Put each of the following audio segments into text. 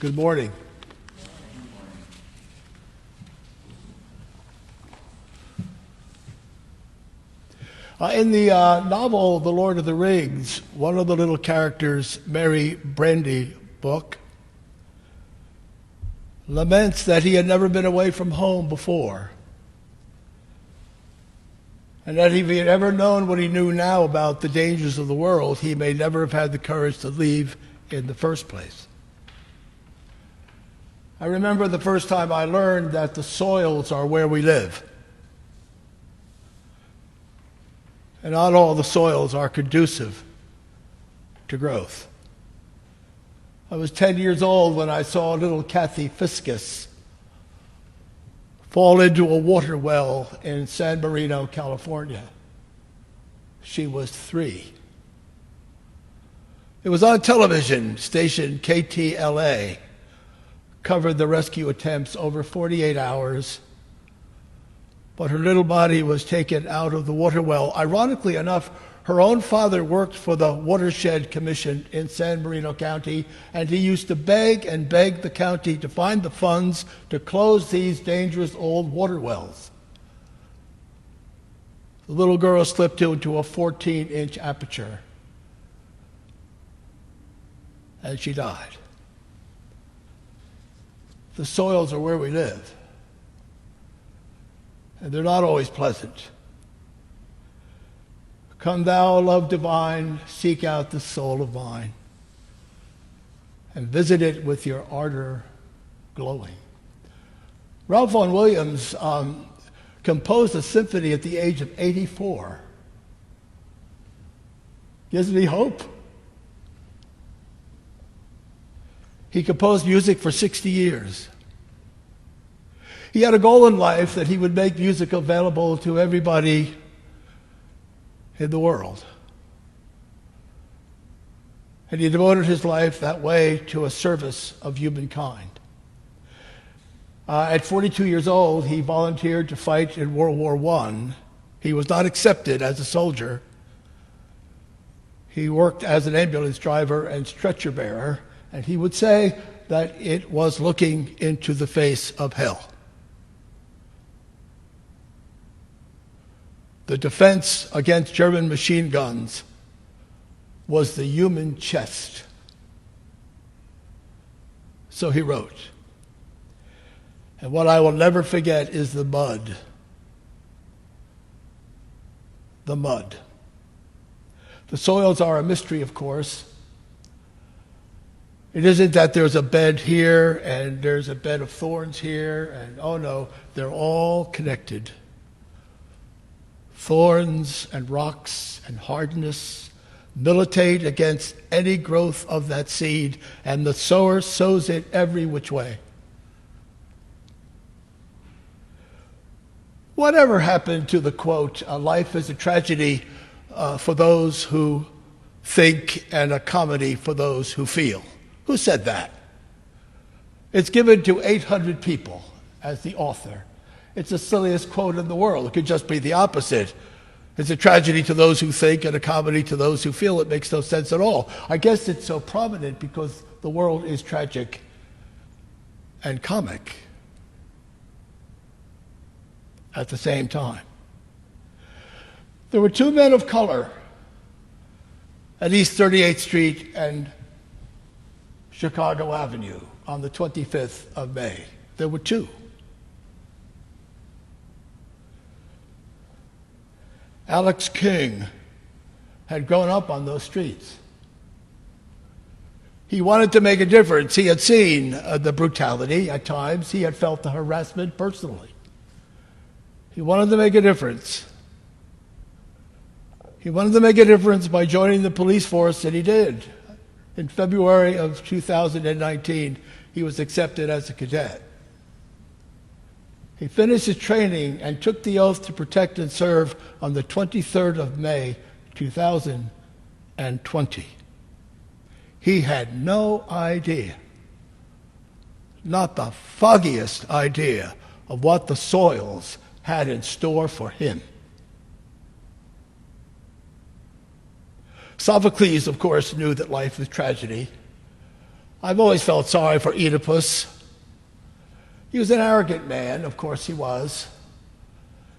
Good morning. In the novel The Lord of the Rings, one of the little characters, Merry Brandy book, laments that he had never been away from home before, and that if he had ever known what he knew now about the dangers of the world, he may never have had the courage to leave in the first place. I remember the first time I learned that the soils are where we live. And not all the soils are conducive to growth. I was 10 years old when I saw little Kathy Fiscus fall into a water well in San Marino, California. She was 3. It was on television. Station KTLA covered the rescue attempts over 48 hours. But her little body was taken out of the water well. Ironically enough, her own father worked for the Watershed Commission in San Marino County, and he used to beg and beg the county to find the funds to close these dangerous old water wells. The little girl slipped into a 14-inch aperture, and she died. The soils are where we live. And they're not always pleasant. Come thou, love divine, seek out the soul of mine, and visit it with your ardor glowing. Ralph Vaughan Williams composed a symphony at the age of 84. Gives me hope. He composed music for 60 years. He had a goal in life that he would make music available to everybody in the world. And he devoted his life that way to a service of humankind. At 42 years old, he volunteered to fight in World War I. He was not accepted as a soldier. He worked as an ambulance driver and stretcher bearer, and he would say that it was looking into the face of hell. The defense against German machine guns was the human chest. So he wrote. And what I will never forget is the mud. The mud. The soils are a mystery, of course. It isn't that there's a bed here and there's a bed of thorns here, and oh no, they're all connected. Thorns and rocks and hardness militate against any growth of that seed, and the sower sows it every which way. Whatever happened to the quote, life is a tragedy for those who think and a comedy for those who feel? Who said that? It's given to 800 people as the author. It's the silliest quote in the world. It could just be the opposite. It's a tragedy to those who think and a comedy to those who feel. It makes no sense at all. I guess it's so prominent because the world is tragic and comic at the same time. There were 2 men of color at East 38th Street and Chicago Avenue on the 25th of May. There were 2. Alex King had grown up on those streets. He wanted to make a difference. He had seen the brutality at times. He had felt the harassment personally. He wanted to make a difference. He wanted to make a difference by joining the police force, and he did. In February of 2019, he was accepted as a cadet. He finished his training and took the oath to protect and serve on the 23rd of May, 2020. He had no idea, not the foggiest idea, of what the soils had in store for him. Sophocles, of course, knew that life is tragedy. I've always felt sorry for Oedipus. He was an arrogant man, of course he was.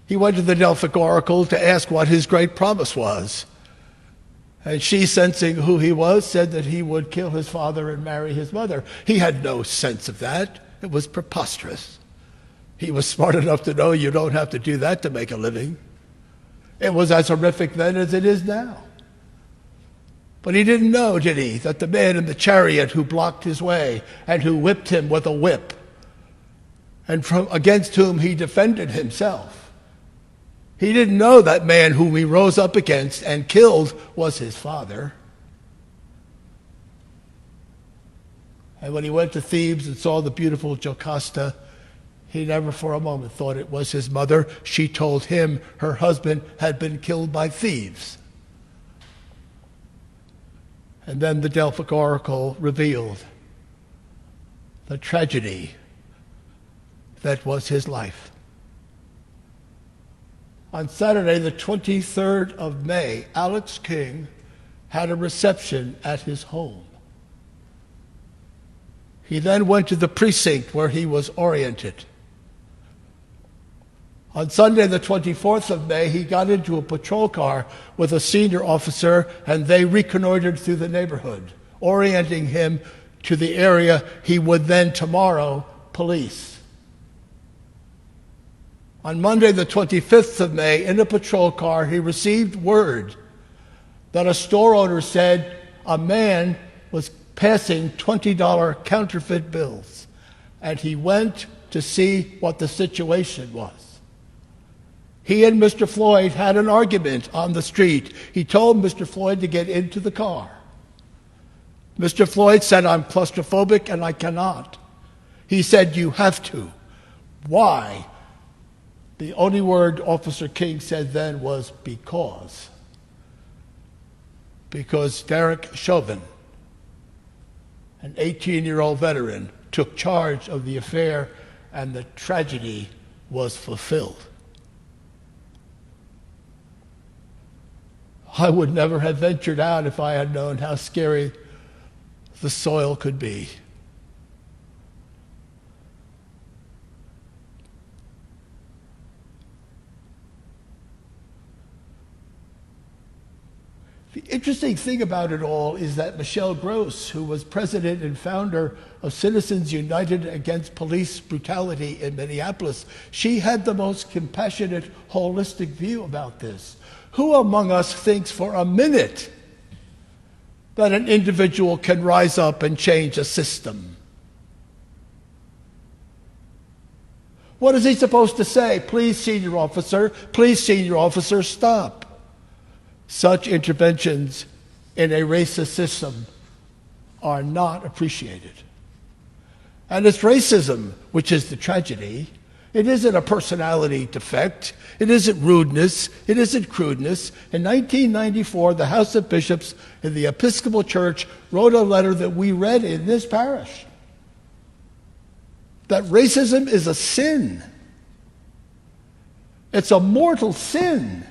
He went to the Delphic oracle to ask what his great promise was. And she, sensing who he was, said that he would kill his father and marry his mother. He had no sense of that. It was preposterous. He was smart enough to know you don't have to do that to make a living. It was as horrific then as it is now. But he didn't know, did he, that the man in the chariot who blocked his way and who whipped him with a whip and against whom he defended himself, he didn't know that man whom he rose up against and killed was his father. And when he went to Thebes and saw the beautiful Jocasta, he never for a moment thought it was his mother. She told him her husband had been killed by thieves. And then the Delphic oracle revealed the tragedy that was his life. On Saturday, the 23rd of May, Alex King had a reception at his home. He then went to the precinct where he was oriented. On Sunday, the 24th of May, he got into a patrol car with a senior officer, and they reconnoitered through the neighborhood, orienting him to the area he would then tomorrow police. On Monday, the 25th of May, in a patrol car, he received word that a store owner said a man was passing $20 counterfeit bills, and he went to see what the situation was. He and Mr. Floyd had an argument on the street. He told Mr. Floyd to get into the car. Mr. Floyd said, "I'm claustrophobic and I cannot." He said, "You have to." Why? The only word Officer King said then was because. Because Derek Chauvin, an 18-year-old veteran, took charge of the affair and the tragedy was fulfilled. I would never have ventured out if I had known how scary the soil could be. The interesting thing about it all is that Michelle Gross, who was president and founder of Citizens United Against Police Brutality in Minneapolis, she had the most compassionate, holistic view about this. Who among us thinks for a minute that an individual can rise up and change a system? What is he supposed to say? Please, senior officer, stop. Such interventions in a racist system are not appreciated. And it's racism which is the tragedy. It isn't a personality defect. It isn't rudeness. It isn't crudeness. In 1994, the House of Bishops in the Episcopal Church wrote a letter that we read in this parish. That racism is a sin. It's a mortal sin.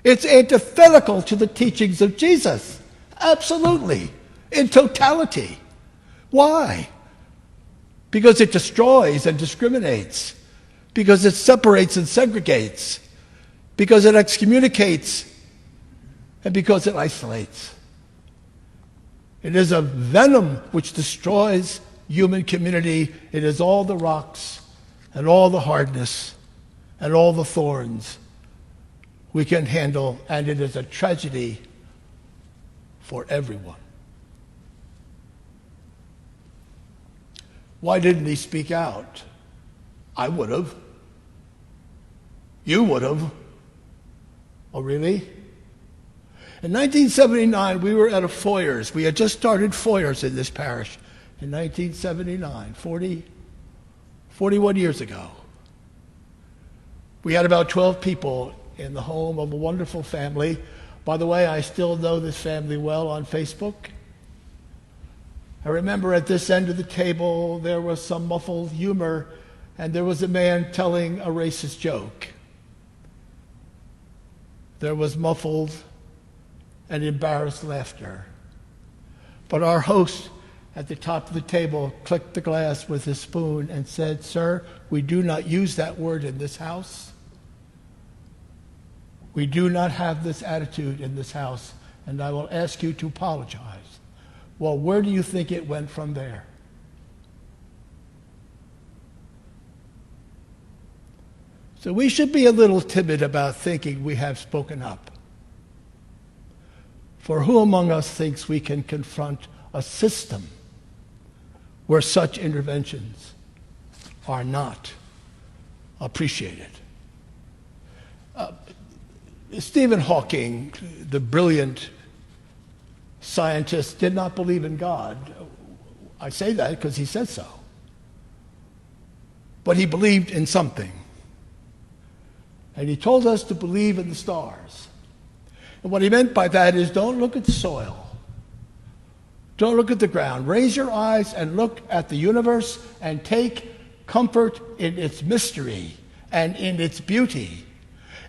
It's antithetical to the teachings of Jesus. Absolutely. In totality. Why? Because it destroys and discriminates. Because it separates and segregates. Because it excommunicates. And because it isolates. It is a venom which destroys human community. It is all the rocks and all the hardness and all the thorns we can handle, and it is a tragedy for everyone. Why didn't he speak out? I would have. You would have. Oh, really? In 1979, we were at a Foyers. We had just started Foyers in this parish in 1979, 41 years ago. We had about 12 people in the home of a wonderful family. By the way, I still know this family well on Facebook. I remember at this end of the table there was some muffled humor, and there was a man telling a racist joke. There was muffled and embarrassed laughter. But our host at the top of the table clicked the glass with his spoon and said, "Sir, we do not use that word in this house. We do not have this attitude in this house, and I will ask you to apologize." Well, where do you think it went from there? So we should be a little timid about thinking we have spoken up. For who among us thinks we can confront a system where such interventions are not appreciated? Stephen Hawking, the brilliant scientist, did not believe in God. I say that because he said so. But he believed in something. And he told us to believe in the stars. And what he meant by that is, don't look at the soil. Don't look at the ground. Raise your eyes and look at the universe and take comfort in its mystery and in its beauty.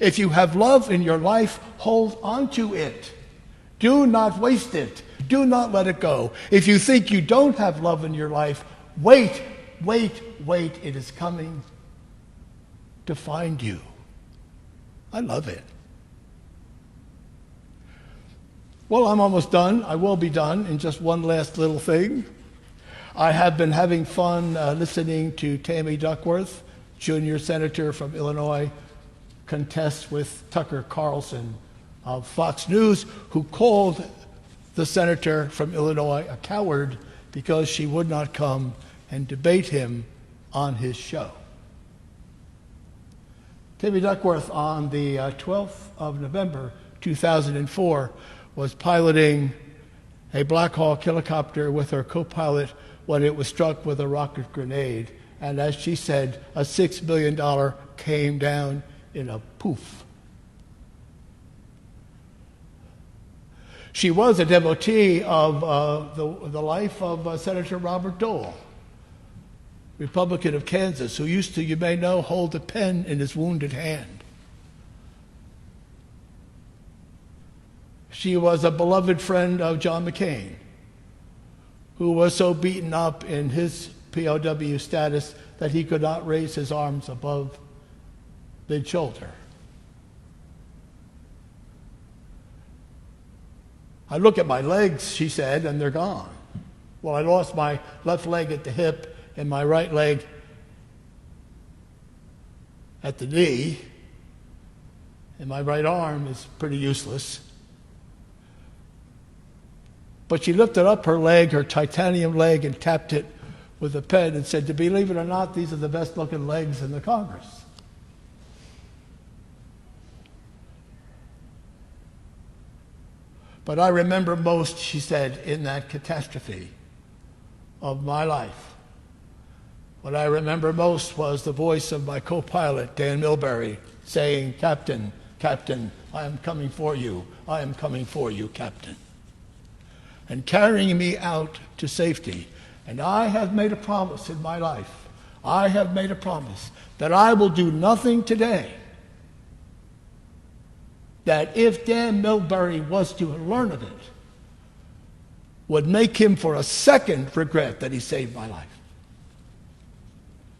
If you have love in your life, hold on to it. Do not waste it. Do not let it go. If you think you don't have love in your life, wait. It is coming to find you. I love it. Well, I'm almost done. I will be done in just one last little thing. I have been having fun listening to Tammy Duckworth, junior senator from Illinois, contest with Tucker Carlson of Fox News, who called the senator from Illinois a coward because she would not come and debate him on his show. Tammy Duckworth, on the 12th of November 2004, was piloting a Black Hawk helicopter with her co-pilot when it was struck with a rocket grenade. And as she said, a $6 billion came down in a poof. She was a devotee of the life of Senator Robert Dole, Republican of Kansas, who used to, you may know, hold a pen in his wounded hand. She was a beloved friend of John McCain, who was so beaten up in his POW status that he could not raise his arms above mid-shoulder. I look at my legs, she said, and they're gone. Well, I lost my left leg at the hip and my right leg at the knee, and my right arm is pretty useless. But she lifted up her leg, her titanium leg, and tapped it with a pen and said, "Believe it or not, these are the best looking legs in the Congress." But I remember most, she said, in that catastrophe of my life, what I remember most was the voice of my co-pilot, Dan Milbury, saying, "Captain, Captain, I am coming for you. I am coming for you, Captain." And carrying me out to safety. And I have made a promise in my life. I have made a promise that I will do nothing today that, if Dan Milbury was to learn of it, would make him for a second regret that he saved my life.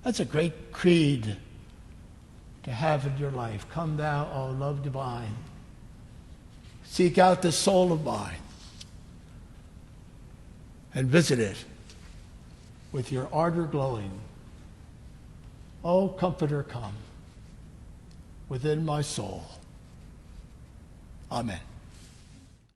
That's a great creed to have in your life. Come thou, O love divine. Seek out this soul of mine and visit it with your ardor glowing. O Comforter, come within my soul. Amen.